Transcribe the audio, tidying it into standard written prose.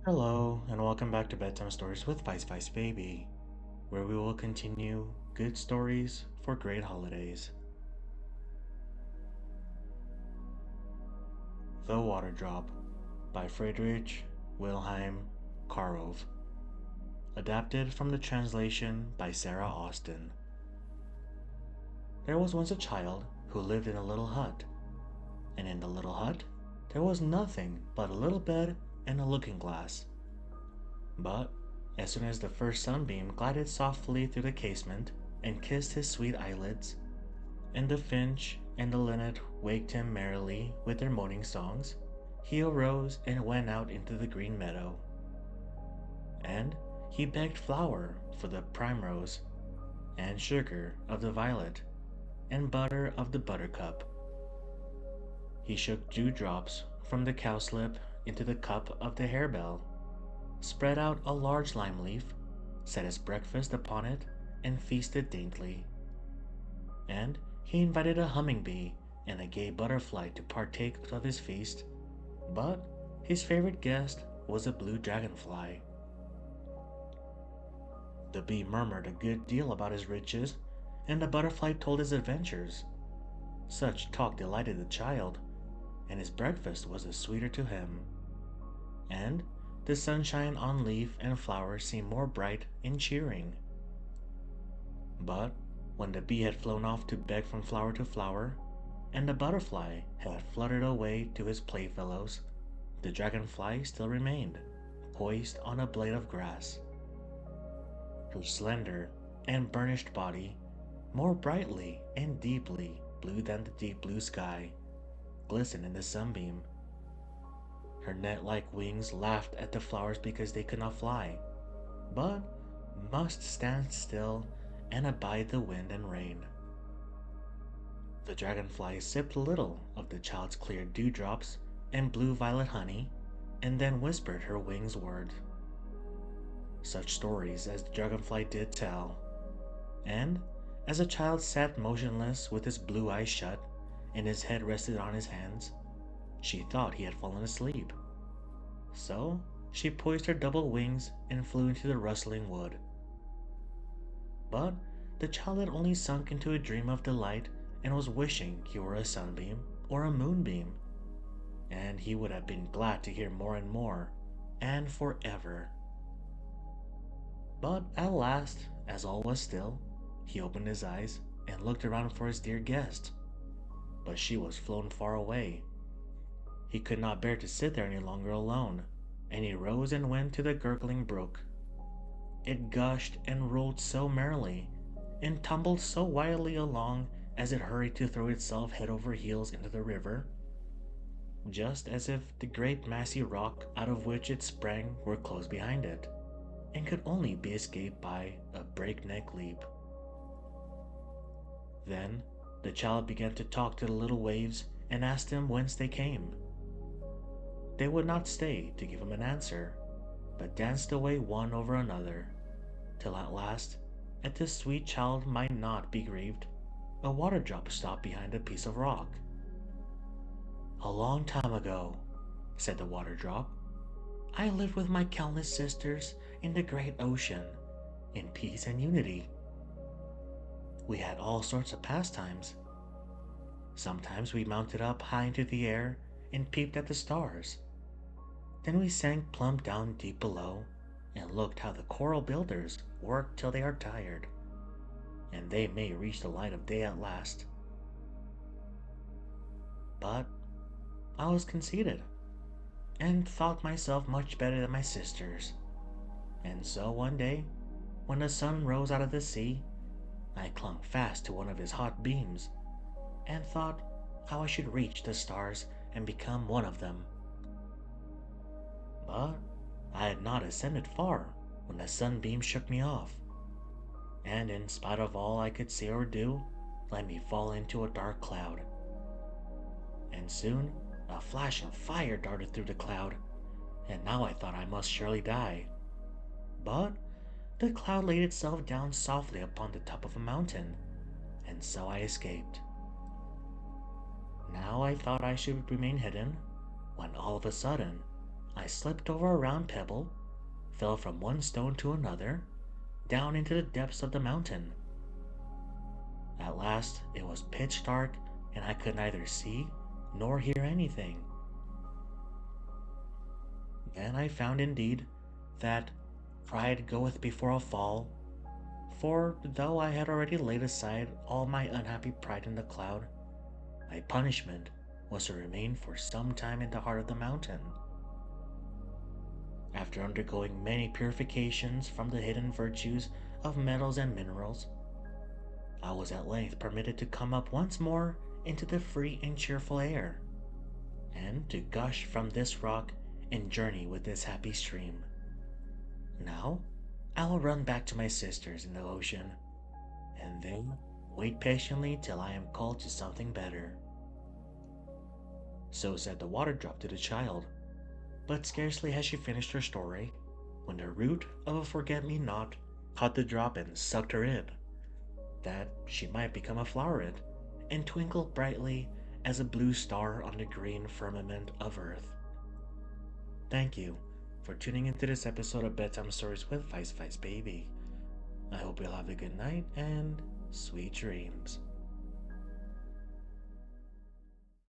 Hello, and welcome back to Bedtime Stories with Vice Vice Baby, where we will continue good stories for great holidays. The Water Drop by Friedrich Wilhelm Karov, adapted from the translation by Sarah Austin. There was once a child who lived in a little hut, and in the little hut there was nothing but a little bed and a looking glass. But as soon as the first sunbeam glided softly through the casement and kissed his sweet eyelids, and the finch and the linnet waked him merrily with their morning songs, he arose and went out into the green meadow. And he begged flour for the primrose, and sugar of the violet, and butter of the buttercup. He shook dewdrops from the cowslip into the cup of the harebell, spread out a large lime leaf, set his breakfast upon it, and feasted daintily. And he invited a humming bee and a gay butterfly to partake of his feast, but his favorite guest was a blue dragonfly. The bee murmured a good deal about his riches, and the butterfly told his adventures. Such talk delighted the child, and his breakfast was the sweeter to him. And the sunshine on leaf and flower seemed more bright and cheering. But when the bee had flown off to beg from flower to flower, and the butterfly had fluttered away to his playfellows, the dragonfly still remained, poised on a blade of grass. Her slender and burnished body, more brightly and deeply blue than the deep blue sky, glistened in the sunbeam. Her net-like wings laughed at the flowers because they could not fly, but must stand still and abide the wind and rain. The dragonfly sipped a little of the child's clear dewdrops and blue violet honey, and then whispered her wings words. Such stories as the dragonfly did tell, and as the child sat motionless with his blue eyes shut and his head rested on his hands, she thought he had fallen asleep. So she poised her double wings and flew into the rustling wood. But the child had only sunk into a dream of delight and was wishing he were a sunbeam or a moonbeam, and he would have been glad to hear more and more, and forever. But at last, as all was still, he opened his eyes and looked around for his dear guest. But she was flown far away. He could not bear to sit there any longer alone, and he rose and went to the gurgling brook. It gushed and rolled so merrily, and tumbled so wildly along as it hurried to throw itself head over heels into the river, just as if the great massy rock out of which it sprang were close behind it, and could only be escaped by a breakneck leap. Then the child began to talk to the little waves and asked them whence they came. They would not stay to give him an answer, but danced away one over another, till at last, that the sweet child might not be grieved, a water drop stopped behind a piece of rock. "A long time ago," said the water drop, "I lived with my countless sisters in the great ocean, in peace and unity. We had all sorts of pastimes. Sometimes we mounted up high into the air and peeped at the stars. Then we sank plump down deep below and looked how the coral builders work till they are tired, and they may reach the light of day at last. But I was conceited, and thought myself much better than my sisters, and so one day, when the sun rose out of the sea, I clung fast to one of his hot beams, and thought how I should reach the stars and become one of them. But I had not ascended far when the sunbeam shook me off, and in spite of all I could say or do, let me fall into a dark cloud. And soon a flash of fire darted through the cloud, and now I thought I must surely die. But the cloud laid itself down softly upon the top of a mountain, and so I escaped. Now I thought I should remain hidden, when all of a sudden I slipped over a round pebble, fell from one stone to another, down into the depths of the mountain. At last, it was pitch dark, and I could neither see nor hear anything. Then I found indeed that pride goeth before a fall, for though I had already laid aside all my unhappy pride in the cloud, my punishment was to remain for some time in the heart of the mountain. After undergoing many purifications from the hidden virtues of metals and minerals, I was at length permitted to come up once more into the free and cheerful air, and to gush from this rock and journey with this happy stream. Now, I will run back to my sisters in the ocean, and then wait patiently till I am called to something better. So said the water drop to the child, but scarcely had she finished her story, when the root of a forget-me-not caught the drop and sucked her in, that she might become a floweret, and twinkle brightly as a blue star on the green firmament of earth. Thank you for tuning into this episode of Bedtime Stories with Vice Baby. I hope you'll have a good night and sweet dreams.